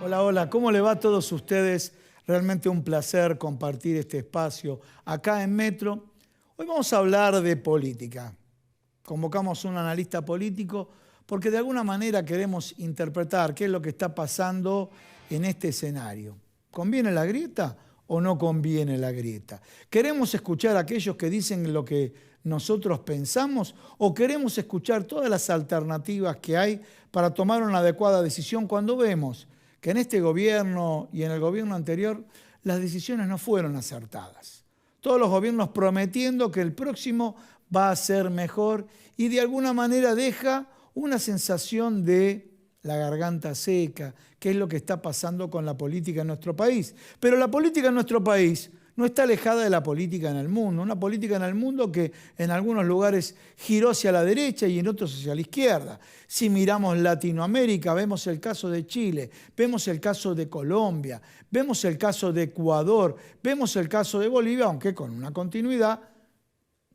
Hola, hola, ¿cómo le va a todos ustedes? Realmente un placer compartir este espacio acá en Metro. Hoy vamos a hablar de política. Convocamos a un analista político porque de alguna manera queremos interpretar qué es lo que está pasando en este escenario. ¿Conviene la grieta o no conviene la grieta? ¿Queremos escuchar a aquellos que dicen lo que nosotros pensamos o queremos escuchar todas las alternativas que hay para tomar una adecuada decisión cuando vemos que en este gobierno y en el gobierno anterior las decisiones no fueron acertadas? Todos los gobiernos prometiendo que el próximo va a ser mejor y de alguna manera deja una sensación de la garganta seca, que es lo que está pasando con la política en nuestro país. Pero la política en nuestro país no está alejada de la política en el mundo, una política en el mundo que en algunos lugares giró hacia la derecha y en otros hacia la izquierda. Si miramos Latinoamérica, vemos el caso de Chile, vemos el caso de Colombia, vemos el caso de Ecuador, vemos el caso de Bolivia, aunque con una continuidad,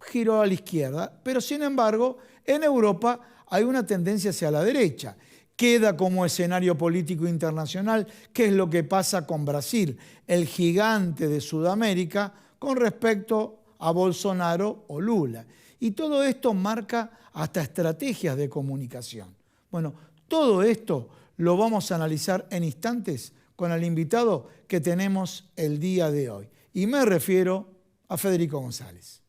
giró a la izquierda. Pero sin embargo, en Europa hay una tendencia hacia la derecha. Queda como escenario político internacional qué es lo que pasa con Brasil, el gigante de Sudamérica, con respecto a Bolsonaro o Lula. Y todo esto marca hasta estrategias de comunicación. Bueno, todo esto lo vamos a analizar en instantes con el invitado que tenemos el día de hoy. Y me refiero a Federico González.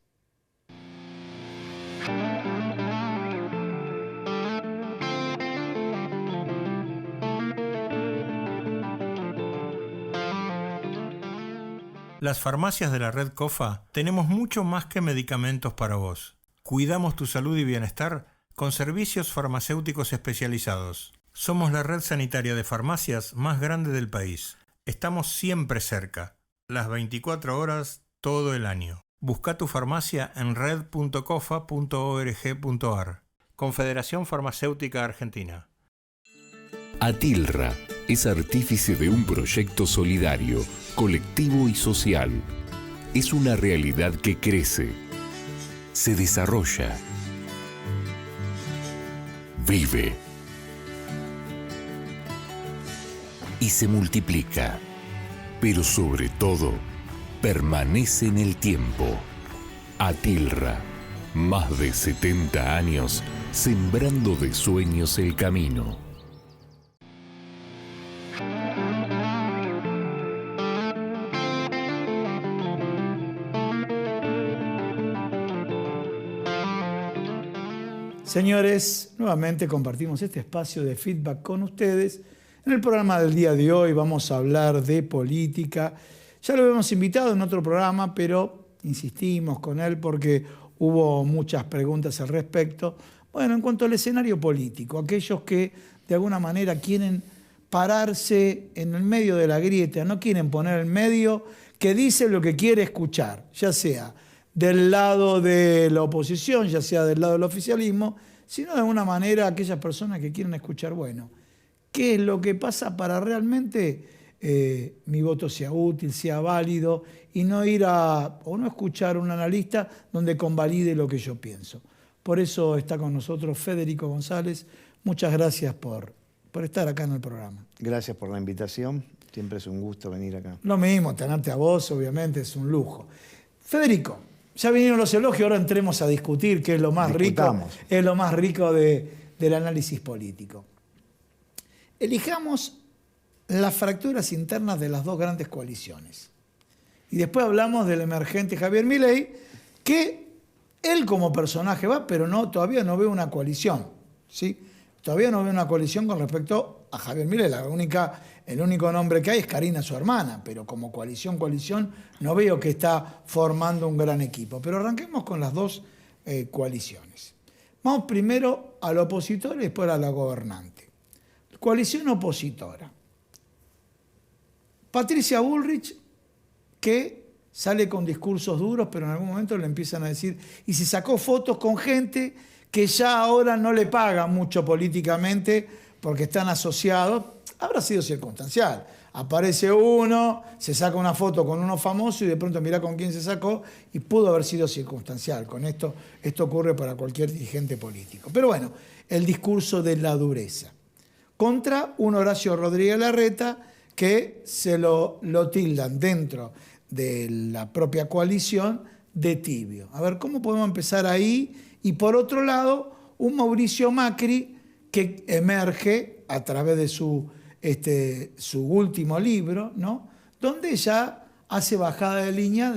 Las farmacias de la red COFA tenemos mucho más que medicamentos para vos. Cuidamos tu salud y bienestar con servicios farmacéuticos especializados. Somos la red sanitaria de farmacias más grande del país. Estamos siempre cerca, las 24 horas, todo el año. Busca tu farmacia en red.cofa.org.ar. Confederación Farmacéutica Argentina. Atilra es artífice de un proyecto solidario, colectivo y social. Es una realidad que crece, se desarrolla, vive y se multiplica, pero sobre todo permanece en el tiempo. Atilra, más de 70 años sembrando de sueños el camino. Señores, nuevamente compartimos este espacio de feedback con ustedes. En el programa del día de hoy vamos a hablar de política. Ya lo habíamos invitado en otro programa, pero insistimos con él porque hubo muchas preguntas al respecto. Bueno, en cuanto al escenario político, aquellos que de alguna manera quieren pararse en el medio de la grieta, no quieren poner el medio que dice lo que quiere escuchar, ya sea del lado de la oposición, ya sea del lado del oficialismo, sino de alguna manera aquellas personas que quieren escuchar, bueno, ¿qué es lo que pasa para realmente mi voto sea útil, sea válido y no ir o no escuchar a un analista donde convalide lo que yo pienso? Por eso está con nosotros Federico González. Muchas gracias por estar acá en el programa. Gracias por la invitación. Siempre es un gusto venir acá. Lo mismo, tenerte a vos, obviamente, es un lujo. Federico, ya vinieron los elogios, ahora entremos a discutir qué es lo más rico, es lo más rico del análisis político. Elijamos las fracturas internas de las dos grandes coaliciones. Y después hablamos del emergente Javier Milei, que él como personaje va, pero todavía no ve una coalición, ¿sí? Todavía no ve una coalición con respecto a Javier Milei. El único nombre que hay es Karina, su hermana, pero como coalición, no veo que está formando un gran equipo. Pero arranquemos con las dos coaliciones. Vamos primero al opositor y después a la gobernante. Coalición opositora. Patricia Bullrich, que sale con discursos duros, pero en algún momento le empiezan a decir, y se sacó fotos con gente que ya ahora no le paga mucho políticamente porque están asociados Habrá sido circunstancial. Aparece uno, se saca una foto con uno famoso y de pronto mirá con quién se sacó y pudo haber sido circunstancial. Con esto ocurre para cualquier dirigente político. Pero bueno, el discurso de la dureza. Contra un Horacio Rodríguez Larreta que se lo tildan dentro de la propia coalición de tibio. A ver, ¿cómo podemos empezar ahí? Y por otro lado, un Mauricio Macri que emerge a través de su último libro, ¿no? Donde ya hace bajada de línea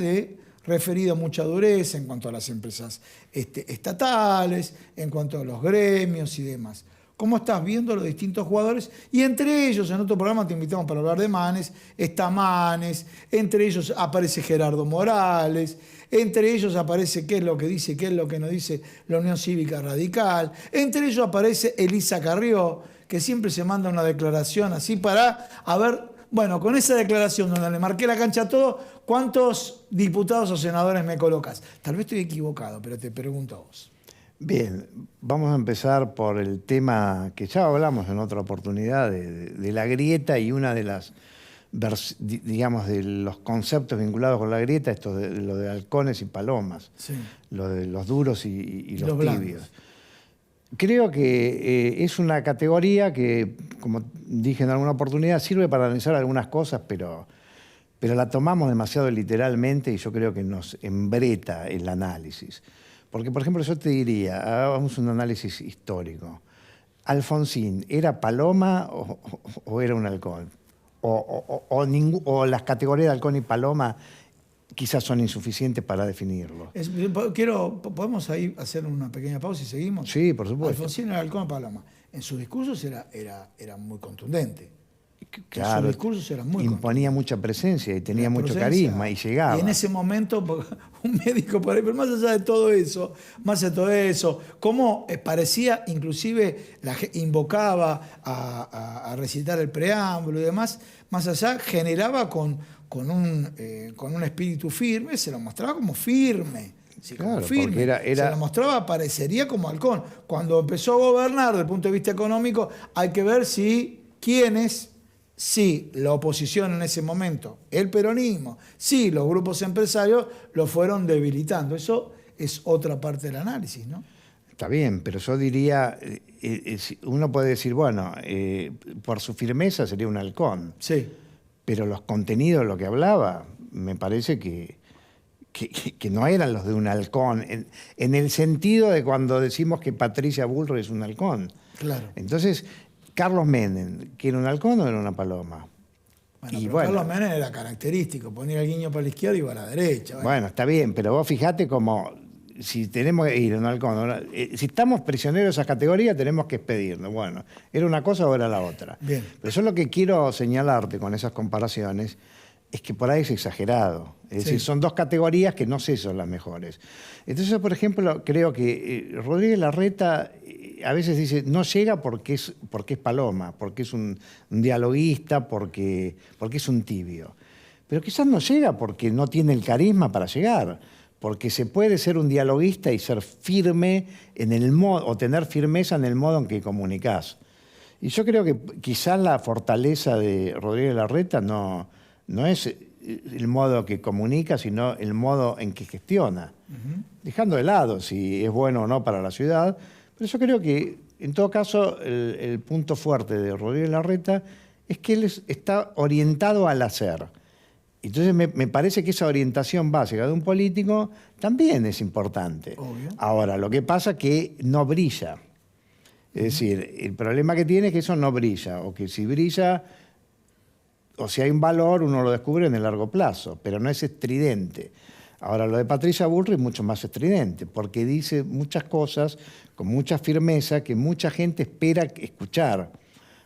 referido a mucha dureza en cuanto a las empresas estatales, en cuanto a los gremios y demás. ¿Cómo estás viendo los distintos jugadores? Y entre ellos, en otro programa te invitamos para hablar de Manes, está Manes, entre ellos aparece Gerardo Morales, entre ellos aparece qué es lo que dice, qué es lo que no dice la Unión Cívica Radical, entre ellos aparece Elisa Carrió, que siempre se manda una declaración así para, a ver, bueno, con esa declaración donde le marqué la cancha a todo, ¿cuántos diputados o senadores me colocas? Tal vez estoy equivocado, pero te pregunto a vos. Bien, vamos a empezar por el tema que ya hablamos en otra oportunidad, de la grieta, y una de las, digamos, de los conceptos vinculados con la grieta, esto de lo de halcones y palomas, Sí. lo de los duros y los los tibios. Creo que es una categoría que, como dije en alguna oportunidad, sirve para analizar algunas cosas, pero la tomamos demasiado literalmente y yo creo que nos embreta el análisis. Porque, por ejemplo, yo te diría, hagamos un análisis histórico. ¿Alfonsín era paloma o era un halcón? O las categorías de halcón y paloma quizás son insuficientes para definirlo. ¿Podemos ahí hacer una pequeña pausa y seguimos? Sí, por supuesto. Alfonsín era halcón o paloma. En sus discursos era muy contundente. Claro, en sus discursos era muy imponía mucha presencia y tenía mucho carisma y llegaba. Y en ese momento, un médico por ahí, pero más allá de todo eso, cómo parecía, inclusive invocaba a recitar el preámbulo y demás, más allá generaba con un espíritu firme, se lo mostraba como firme. Sí, claro, como firme. Se lo mostraba, parecería como halcón. Cuando empezó a gobernar, desde el punto de vista económico, hay que ver quiénes. Sí, la oposición en ese momento, el peronismo, sí, los grupos empresarios lo fueron debilitando. Eso es otra parte del análisis, ¿no? Está bien, pero yo diría, uno puede decir, bueno, por su firmeza sería un halcón. Sí. Pero los contenidos, lo que hablaba, me parece que no eran los de un halcón, en el sentido de cuando decimos que Patricia Bullrich es un halcón. Claro. Entonces, Carlos Menem, ¿que era un halcón o era una paloma? Bueno, Carlos Menem era característico, ponía el guiño para la izquierda y para la derecha. Bueno, está bien, pero vos fijate como, si tenemos que ir a un halcón, si estamos prisioneros de esas categorías, tenemos que expedirnos. Bueno, ¿era una cosa o era la otra? Bien. Pero yo lo que quiero señalarte con esas comparaciones es que por ahí es exagerado. Es decir, son dos categorías que no sé son las mejores. Entonces, por ejemplo, creo que Rodríguez Larreta a veces dice, no llega porque es paloma, porque es un dialoguista, porque es un tibio. Pero quizás no llega porque no tiene el carisma para llegar, porque se puede ser un dialoguista y ser firme en el modo, o tener firmeza en el modo en que comunicás. Y yo creo que quizás la fortaleza de Rodríguez Larreta no es el modo que comunica, sino el modo en que gestiona. Dejando de lado si es bueno o no para la ciudad, pero yo creo que, en todo caso, el punto fuerte de Rodríguez Larreta es que él está orientado al hacer. Entonces me parece que esa orientación básica de un político también es importante. Obvio. Ahora, lo que pasa es que no brilla. Es decir, el problema que tiene es que eso no brilla, o que si brilla, o si hay un valor, uno lo descubre en el largo plazo, pero no es estridente. Ahora, lo de Patricia Bullrich es mucho más estridente, porque dice muchas cosas con mucha firmeza que mucha gente espera escuchar.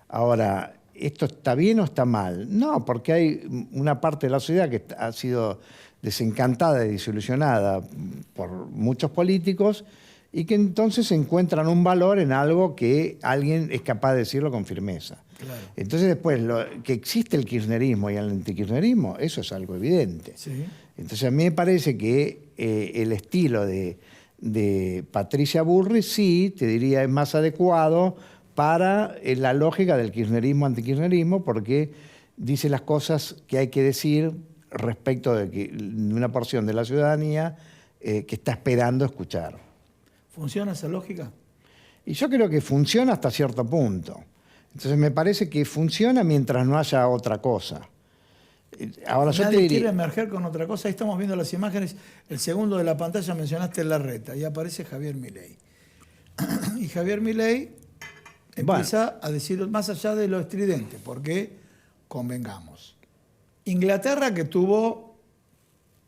Ahora, ¿esto está bien o está mal? No, porque hay una parte de la sociedad que ha sido desencantada y desilusionada por muchos políticos y que entonces encuentran un valor en algo que alguien es capaz de decirlo con firmeza. Claro. Entonces después, que existe el kirchnerismo y el antikirchnerismo, eso es algo evidente. Sí. Entonces a mí me parece que el estilo de Patricia Bullrich sí, te diría, es más adecuado para la lógica del kirchnerismo, antikirchnerismo, porque dice las cosas que hay que decir respecto de una porción de la ciudadanía que está esperando escuchar. ¿Funciona esa lógica? Y yo creo que funciona hasta cierto punto. Entonces me parece que funciona mientras no haya otra cosa. Ahora yo te Nadie diría... quiere emerger con otra cosa. Ahí estamos viendo las imágenes. El segundo de la pantalla mencionaste Larreta y aparece Javier Milei. Y Javier Milei empieza a decir más allá de lo estridente, porque convengamos. Inglaterra, que tuvo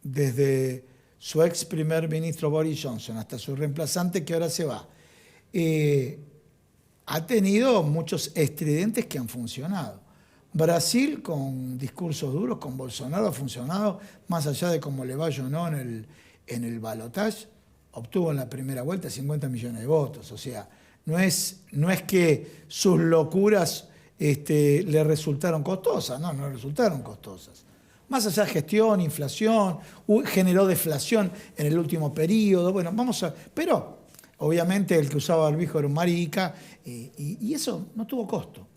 desde su ex primer ministro Boris Johnson hasta su reemplazante que ahora se va, ha tenido muchos estridentes que han funcionado. Brasil, con discursos duros, con Bolsonaro ha funcionado, más allá de cómo le vaya o no en el balotaje, obtuvo en la primera vuelta 50 millones de votos. O sea, no es que sus locuras le resultaron costosas, no resultaron costosas. Más allá de gestión, inflación, generó deflación en el último periodo, bueno, pero obviamente el que usaba barbijo era un marica y eso no tuvo costo.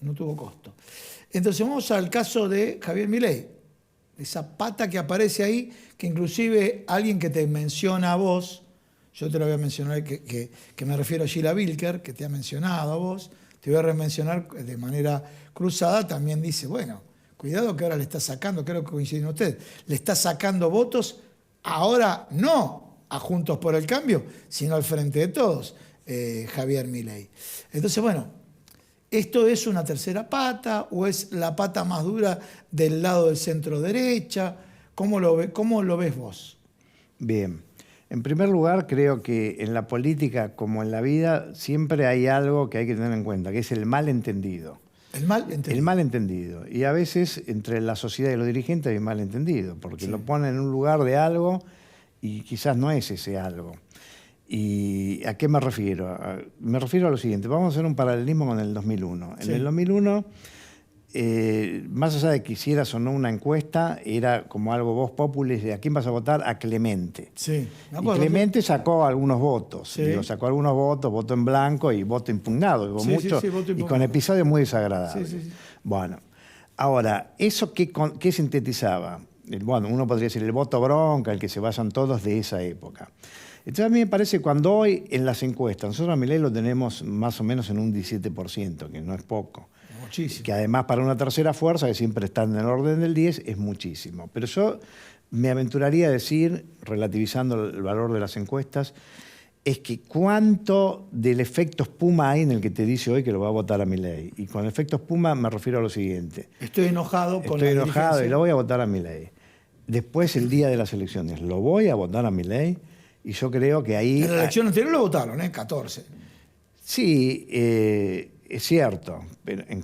Entonces vamos al caso de Javier Milei, esa pata que aparece ahí, que inclusive alguien que te menciona a vos, yo te lo voy a mencionar, que me refiero a Sheila Wilker, que te ha mencionado a vos, te voy a remencionar de manera cruzada, también dice, bueno, cuidado que ahora le está sacando, creo que coinciden ustedes, le está sacando votos, ahora no a Juntos por el Cambio, sino al Frente de Todos, Javier Milei. Entonces, bueno, ¿esto es una tercera pata o es la pata más dura del lado del centro derecha? ¿Cómo lo ves vos? Bien. En primer lugar, creo que en la política, como en la vida, siempre hay algo que hay que tener en cuenta, que es el malentendido. El malentendido. El malentendido. Y a veces entre la sociedad y los dirigentes hay un malentendido, porque Sí. lo ponen en un lugar de algo y quizás no es ese algo. ¿Y a qué me refiero? Me refiero a lo siguiente. Vamos a hacer un paralelismo con el 2001. Sí. En el 2001, más allá de que hicieras o no una encuesta, era como algo voz populi, de ¿a quién vas a votar? A Clemente. Sí, me Y acuerdo. Clemente sacó algunos votos. Sí. Digo, sacó algunos votos, voto en blanco y voto impugnado. Hubo Sí, mucho, sí, voto y con impugnado. episodios muy desagradables. Sí, sí, sí. Bueno, ahora, ¿eso qué sintetizaba? Bueno, uno podría decir el voto bronca, el que se vayan todos de esa época. Entonces a mí me parece que cuando hoy en las encuestas, nosotros a Milei lo tenemos más o menos en un 17%, que no es poco. Muchísimo. Que además para una tercera fuerza, que siempre está en el orden del 10, es muchísimo. Pero yo me aventuraría a decir, relativizando el valor de las encuestas, es que cuánto del efecto espuma hay en el que te dice hoy que lo va a votar a Milei. Y con efecto espuma me refiero a lo siguiente. Estoy enojado con Estoy la enojado dirigencia. y lo voy a votar a Milei. Después, el día de las elecciones, lo voy a votar a Milei y yo creo que ahí... En la elección anterior lo votaron, 14. Sí, es cierto, pero en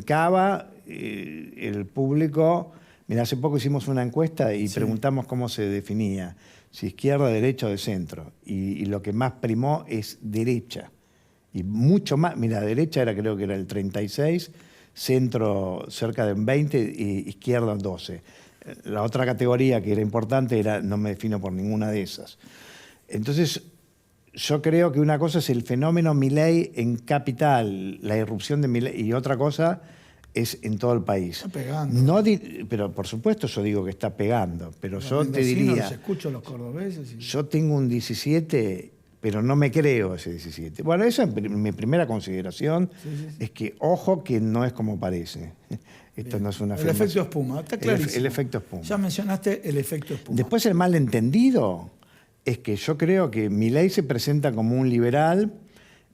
Cava el público... Mira, hace poco hicimos una encuesta y preguntamos cómo se definía, si izquierda, derecha o de centro. Y lo que más primó es derecha. Y mucho más, mira, derecha creo que era el 36, centro cerca de 20 y izquierda 12. La otra categoría que era importante era no me defino por ninguna de esas. Entonces, yo creo que una cosa es el fenómeno Milei en Capital, la irrupción de Milei, y otra cosa es en todo el país. Está pegando. No pero por supuesto yo digo que está pegando, pero yo te diría, Los escucho a los cordobeses. Y... yo tengo un 17, pero no me creo ese 17. Bueno, esa es mi primera consideración, es que ojo que no es como parece. Esto no es una El efecto espuma, está clarísimo. El efecto espuma. Ya mencionaste el efecto espuma. Después el malentendido es que yo creo que Milei se presenta como un liberal,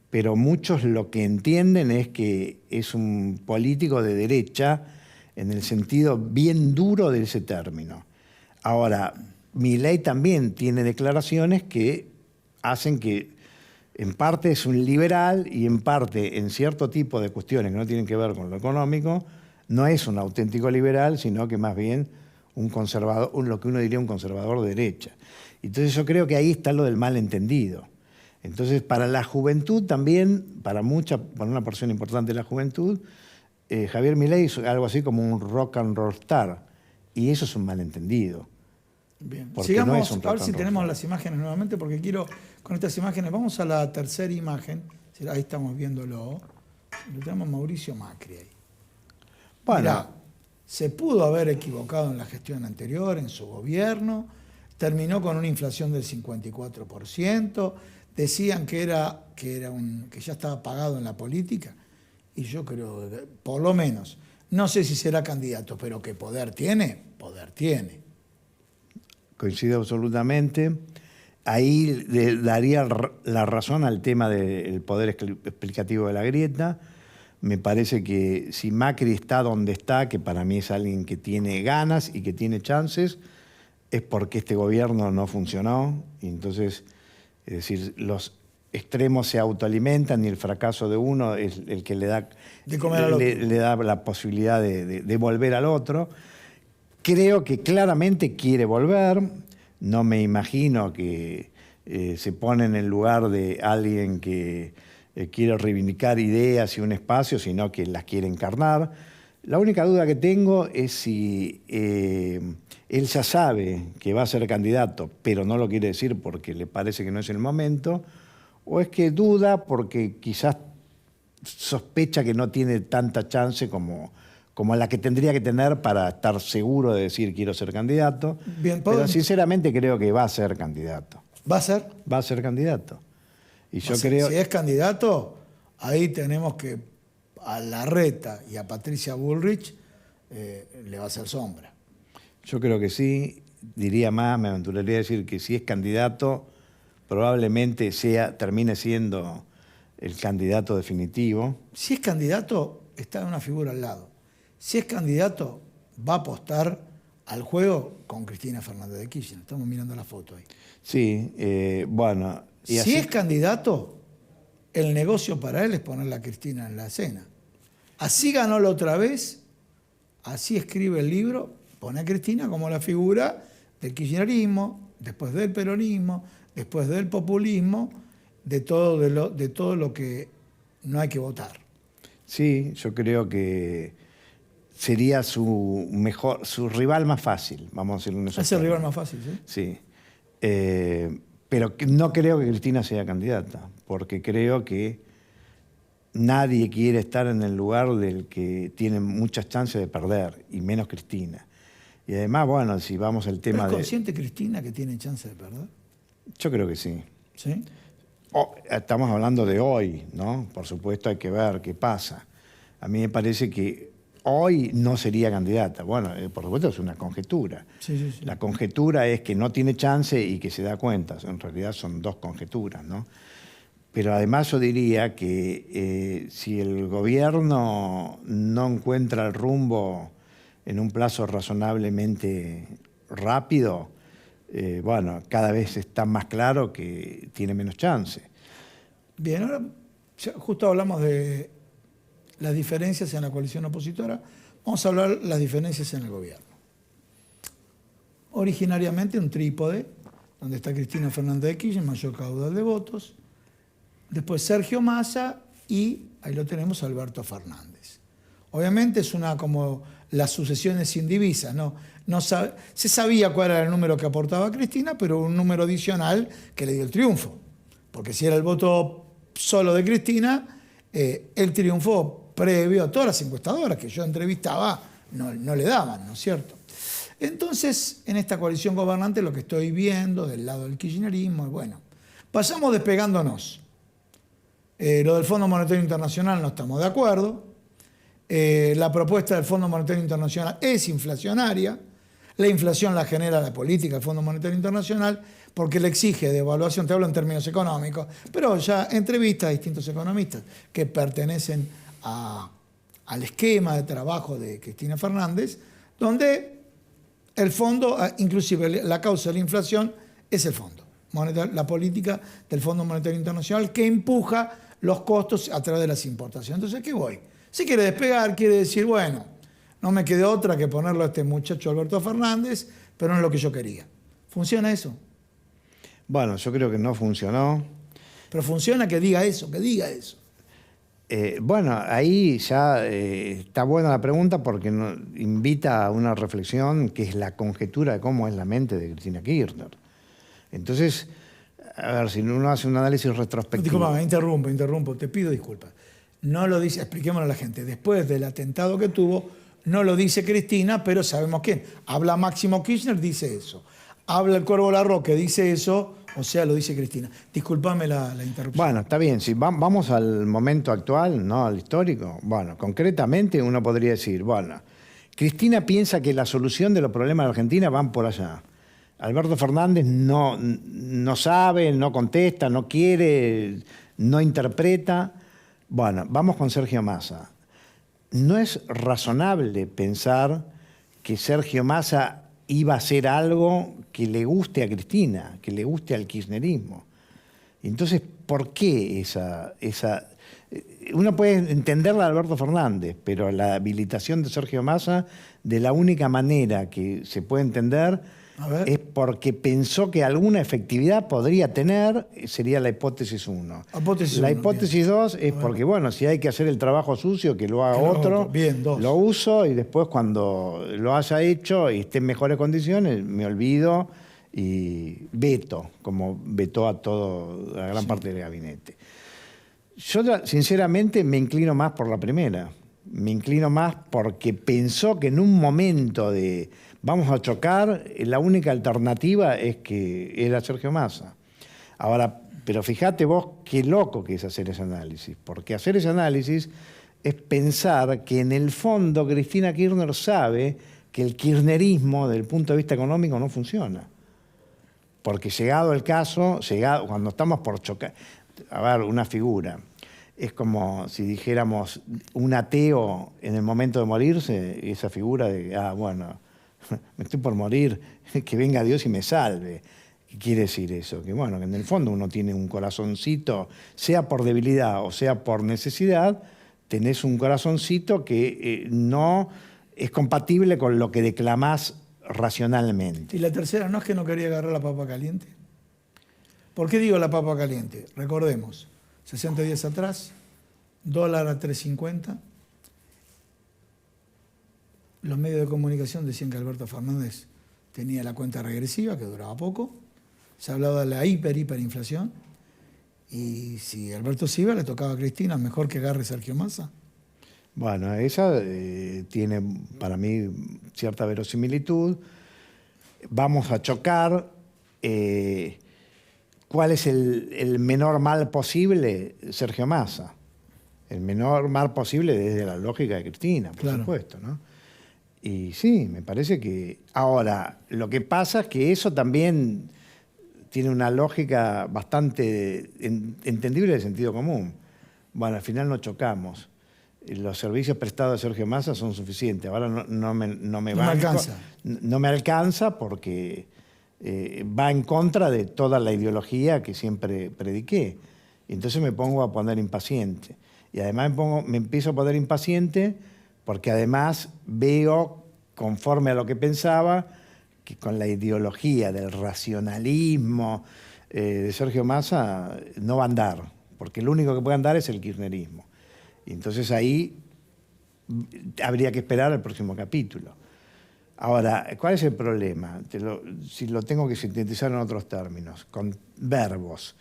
pero muchos lo que entienden es que es un político de derecha en el sentido bien duro de ese término. Ahora, Milei también tiene declaraciones que hacen que en parte es un liberal y en parte en cierto tipo de cuestiones que no tienen que ver con lo económico, no es un auténtico liberal, sino que más bien un conservador, lo que uno diría un conservador de derecha. Entonces yo creo que ahí está lo del malentendido. Entonces para la juventud también, para una porción importante de la juventud, Javier Milei es algo así como un rock and roll star. Y eso es un malentendido. Bien. Porque Sigamos, no es un a ver si rock and tenemos roll. las imágenes nuevamente, porque quiero, con estas imágenes, vamos a la tercera imagen, Ahí estamos viéndolo. Lo tenemos Mauricio Macri ahí. Bueno, Mirá, se pudo haber equivocado en la gestión anterior, en su gobierno, terminó con una inflación del 54%, decían que ya estaba pagado en la política, y yo creo, por lo menos, no sé si será candidato, pero que poder tiene, poder tiene. coincido absolutamente. Ahí le daría la razón al tema del poder explicativo de la grieta. Me parece que si Macri está donde está, que para mí es alguien que tiene ganas y que tiene chances, es porque este gobierno no funcionó. Y entonces, es decir, los extremos se autoalimentan y el fracaso de uno es el que le da, De comer al otro. le da la posibilidad de volver al otro. Creo que claramente quiere volver. No me imagino que se pone en el lugar de alguien que quiere reivindicar ideas y un espacio, sino que las quiere encarnar. La única duda que tengo es si él ya sabe que va a ser candidato, pero no lo quiere decir porque le parece que no es el momento, o es que duda porque quizás sospecha que no tiene tanta chance como la que tendría que tener para estar seguro de decir quiero ser candidato. Bien, pero sinceramente creo que va a ser candidato. ¿Va a ser? Va a ser candidato. Y yo O sea, creo... si es candidato, ahí tenemos que a Larreta y a Patricia Bullrich le va a hacer sombra. Yo creo que sí. Diría más, me aventuraría a decir que si es candidato, probablemente termine siendo el candidato definitivo. Si es candidato, está una figura al lado. Si es candidato, va a apostar al juego con Cristina Fernández de Kirchner. Estamos mirando la foto ahí. Sí, bueno. Y Si así, es candidato, el negocio para él es ponerle a Cristina en la escena. Así ganó la otra vez, así escribe el libro, pone a Cristina como la figura del kirchnerismo, después del peronismo, después del populismo, de todo lo que no hay que votar. sí, yo creo que sería su rival más fácil, vamos a decirlo en esos Es el rival términos. más fácil, ¿sí? Sí. Pero no creo que Cristina sea candidata, porque creo que nadie quiere estar en el lugar del que tiene muchas chances de perder, y menos Cristina. Y además, bueno, si vamos al tema ¿Pero es de... consciente Cristina que tiene chance de perder? Yo creo que sí. ¿Sí? Estamos hablando de hoy, ¿no? Por supuesto hay que ver qué pasa. A mí me parece que hoy no sería candidata. Bueno, por supuesto es una conjetura. Sí. La conjetura es que no tiene chance y que se da cuenta. En realidad son dos conjeturas, ¿no? Pero además yo diría que si el gobierno no encuentra el rumbo en un plazo razonablemente rápido, bueno, cada vez está más claro que tiene menos chance. Bien, ahora justo hablamos de las diferencias en la coalición opositora, vamos a hablar de las diferencias en el gobierno. Originariamente un trípode, donde está Cristina Fernández de Kirchner, mayor caudal de votos, después Sergio Massa y ahí lo tenemos Alberto Fernández. Obviamente es como las sucesiones sin divisas, ¿no? Se sabía cuál era el número que aportaba Cristina, pero un número adicional que le dio el triunfo. Porque si era el voto solo de Cristina, el triunfo previo a todas las encuestadoras que yo entrevistaba no le daban, ¿no es cierto? Entonces, en esta coalición gobernante lo que estoy viendo del lado del kirchnerismo es, bueno, vayamos despegándonos. Lo del Fondo Monetario Internacional no estamos de acuerdo. La propuesta del Fondo Monetario Internacional es inflacionaria. La inflación la genera la política del Fondo Monetario Internacional porque le exige devaluación, te hablo en términos económicos, pero ya entrevista a distintos economistas que pertenecen al esquema de trabajo de Cristina Fernández, donde el fondo, inclusive la causa de la inflación, es el fondo, la política del Fondo Monetario Internacional que empuja los costos a través de las importaciones. Entonces, ¿qué voy? Si quiere despegar, quiere decir, bueno, no me quedó otra que ponerlo a este muchacho Alberto Fernández, pero no es lo que yo quería. ¿Funciona eso? Bueno, yo creo que no funcionó. Pero funciona que diga eso, que diga eso. Bueno, ahí ya está buena la pregunta porque invita a una reflexión que es la conjetura de cómo es la mente de Cristina Kirchner. Entonces, A ver, si uno hace un análisis retrospectivo. Disculpa, interrumpo, te pido disculpas. No lo dice, expliquémoslo a la gente, después del atentado que tuvo, no lo dice Cristina, pero sabemos quién. Habla Máximo Kirchner, dice eso. Habla el Cuervo Larroque, dice eso, o sea, lo dice Cristina. Disculpame la interrupción. Bueno, está bien, si vamos al momento actual, no al histórico, bueno, concretamente uno podría decir, bueno, Cristina piensa que la solución de los problemas de Argentina van por allá. Alberto Fernández no sabe, no contesta, no quiere, no interpreta. Bueno, vamos con Sergio Massa. No es razonable pensar que Sergio Massa iba a hacer algo que le guste a Cristina, que le guste al kirchnerismo. Entonces, ¿por qué esa? Uno puede entenderla de Alberto Fernández, pero la habilitación de Sergio Massa, de la única manera que se puede entender, es porque pensó que alguna efectividad podría tener, sería la hipótesis 1. La hipótesis 2 es porque, bueno, si hay que hacer el trabajo sucio, que lo haga otro. Bien, 2. Lo uso y después cuando lo haya hecho y esté en mejores condiciones, me olvido y veto, como vetó a la gran parte del gabinete. Yo, sinceramente, me inclino más por la primera. Me inclino más porque pensó que en un momento de vamos a chocar, la única alternativa es que era Sergio Massa. Ahora, pero fíjate vos qué loco que es hacer ese análisis, porque hacer ese análisis es pensar que en el fondo Cristina Kirchner sabe que el kirchnerismo, desde el punto de vista económico, no funciona. Porque llegado el caso, cuando estamos por chocar, a ver, una figura, es como si dijéramos un ateo en el momento de morirse, esa figura de, bueno, me estoy por morir, que venga Dios y me salve. ¿Qué quiere decir eso? Que bueno, que en el fondo uno tiene un corazoncito, sea por debilidad o sea por necesidad, tenés un corazoncito que no es compatible con lo que declamás racionalmente. Y la tercera, ¿no es que no quería agarrar la papa caliente? ¿Por qué digo la papa caliente? Recordemos, 60 días atrás, dólar a 3.50. Los medios de comunicación decían que Alberto Fernández tenía la cuenta regresiva, que duraba poco. Se hablaba de la hiperinflación. Y si Alberto se iba, le tocaba a Cristina, mejor que agarre Sergio Massa. Bueno, esa tiene para mí cierta verosimilitud. Vamos a chocar. ¿Cuál es el menor mal posible? Sergio Massa. El menor mal posible desde la lógica de Cristina, por supuesto, ¿no? Y sí, me parece que... Ahora, lo que pasa es que eso también tiene una lógica bastante entendible de sentido común. Bueno, al final no chocamos. Los servicios prestados a Sergio Massa son suficientes. Ahora no me alcanza. No me alcanza porque va en contra de toda la ideología que siempre prediqué. Y entonces me pongo a poner impaciente. Y además me empiezo a poner impaciente porque además veo, conforme a lo que pensaba, que con la ideología del racionalismo de Sergio Massa no va a andar, porque lo único que puede andar es el kirchnerismo. Y entonces ahí habría que esperar al próximo capítulo. Ahora, ¿cuál es el problema? Si lo tengo que sintetizar en otros términos, con verbos.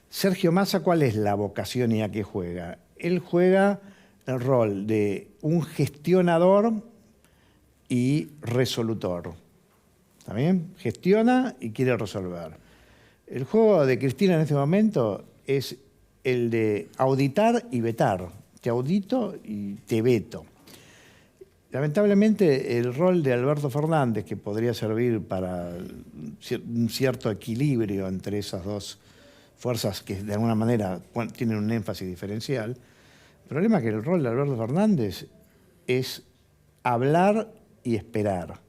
Sergio Massa, ¿cuál es la vocación y a qué juega? Él juega el rol de un gestionador y resolutor. ¿Está bien? Gestiona y quiere resolver. El juego de Cristina en este momento es el de auditar y vetar. Te audito y te veto. Lamentablemente, el rol de Alberto Fernández, que podría servir para un cierto equilibrio entre esas dos fuerzas que de alguna manera tienen un énfasis diferencial, el problema es que el rol de Alberto Fernández es hablar y esperar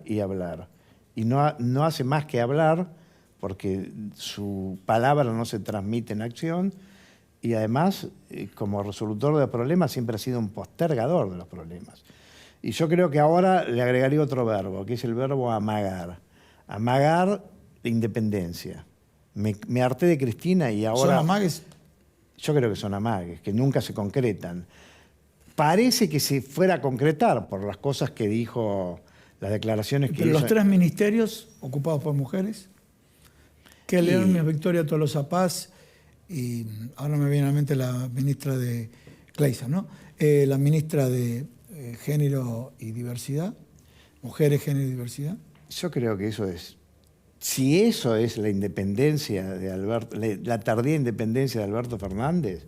y hablar. Y no hace más que hablar porque su palabra no se transmite en acción y además, como resolutor de problemas, siempre ha sido un postergador de los problemas. Y yo creo que ahora le agregaría otro verbo, que es el verbo amagar. Amagar de independencia. Me harté de Cristina y ahora... ¿Son amagues? Yo creo que son amagues, que nunca se concretan. Parece que se fuera a concretar por las cosas que dijo, las declaraciones que hizo. ¿Los 3 ministerios ocupados por mujeres? Que León Victoria Tolosa Paz, y ahora me viene a la mente la ministra de Clayson, ¿no? La ministra de Género y Diversidad, Mujeres, Género y Diversidad. Yo creo que eso es, si eso es la independencia de Alberto, la tardía independencia de Alberto Fernández,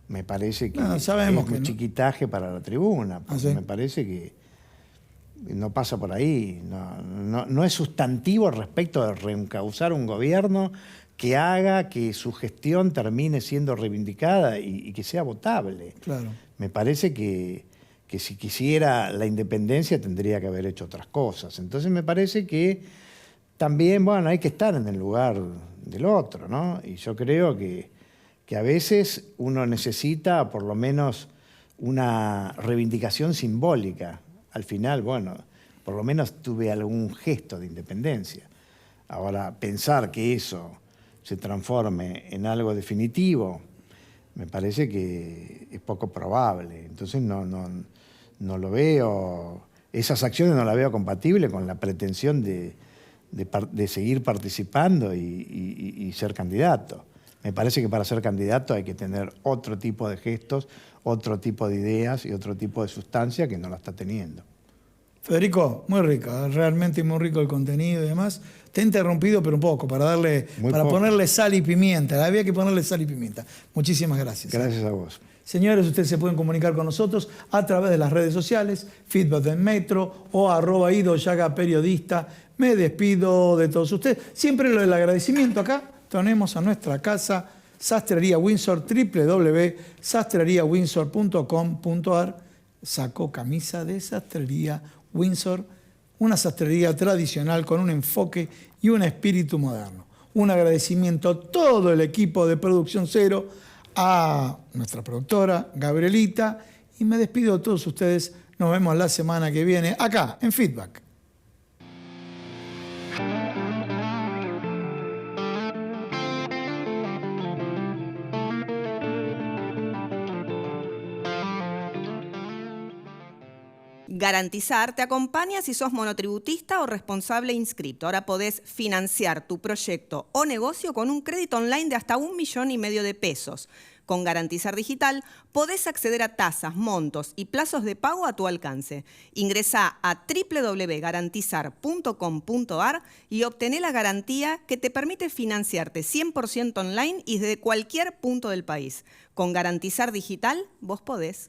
me parece que sabemos es un chiquitaje para la tribuna. ¿Sí? Me parece que no pasa por ahí. No es sustantivo respecto de reencauzar un gobierno que haga que su gestión termine siendo reivindicada y que sea votable. Claro. Me parece que si quisiera la independencia tendría que haber hecho otras cosas. Entonces me parece que también, bueno, hay que estar en el lugar del otro, ¿no? Y yo creo que a veces uno necesita por lo menos una reivindicación simbólica. Al final, bueno, por lo menos tuve algún gesto de independencia. Ahora, pensar que eso se transforme en algo definitivo, me parece que es poco probable. Entonces no lo veo, esas acciones no las veo compatibles con la pretensión de seguir participando y ser candidato. Me parece que para ser candidato hay que tener otro tipo de gestos, otro tipo de ideas y otro tipo de sustancia que no la está teniendo. Federico, muy rico, realmente muy rico el contenido y demás. Te he interrumpido, pero un poco, para ponerle sal y pimienta. Había que ponerle sal y pimienta. Muchísimas gracias. Gracias a vos. Señores, ustedes se pueden comunicar con nosotros a través de las redes sociales, Feedback del Metro o @IdoYaga_periodista. Me despido de todos ustedes. Siempre lo del agradecimiento acá. Tenemos a nuestra casa, Sastrería Windsor, www.sastreriawindsor.com.ar. Sacó camisa de Sastrería Windsor, una sastrería tradicional con un enfoque y un espíritu moderno. Un agradecimiento a todo el equipo de Producción Cero, a nuestra productora, Gabrielita, y me despido de todos ustedes. Nos vemos la semana que viene acá en Feedback. Garantizar te acompaña si sos monotributista o responsable inscripto. Ahora podés financiar tu proyecto o negocio con un crédito online de hasta 1,5 millones de pesos. Con Garantizar Digital podés acceder a tasas, montos y plazos de pago a tu alcance. Ingresá a www.garantizar.com.ar y obtené la garantía que te permite financiarte 100% online y desde cualquier punto del país. Con Garantizar Digital, vos podés.